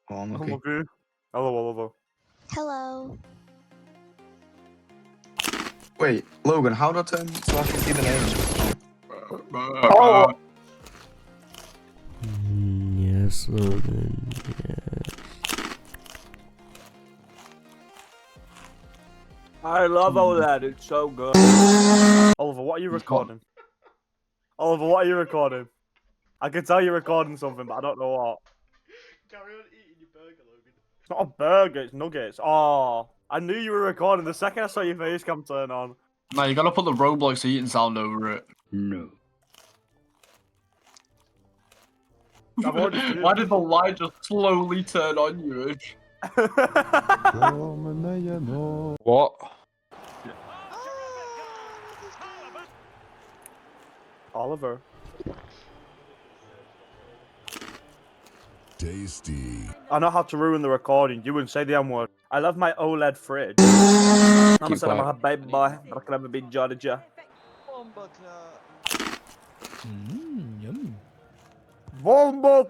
Oh, I'm I'm okay. okay. Hello, Oliver. Hello. Wait, Logan, how do I turn so I can see the names? Oh! Yes, Logan. Yes. I love OLED, it's so good. Oliver, what are you recording? Oliver, what are you recording? I can tell you're recording something, but I don't know what. Carry on eating your burger, Logan. It's not a burger, it's nuggets. Oh, I knew you were recording the second I saw your face cam turn on. No, you gotta put the Roblox eating sound over it. No. I've already seen Why it. did the light just slowly turn on you? What? Oliver. Tasty. I know how to ruin the recording. You wouldn't say the M word. I love my OLED fridge. Mama said I'm a baby boy, but I can have a big Jolly J. Yum. Bombo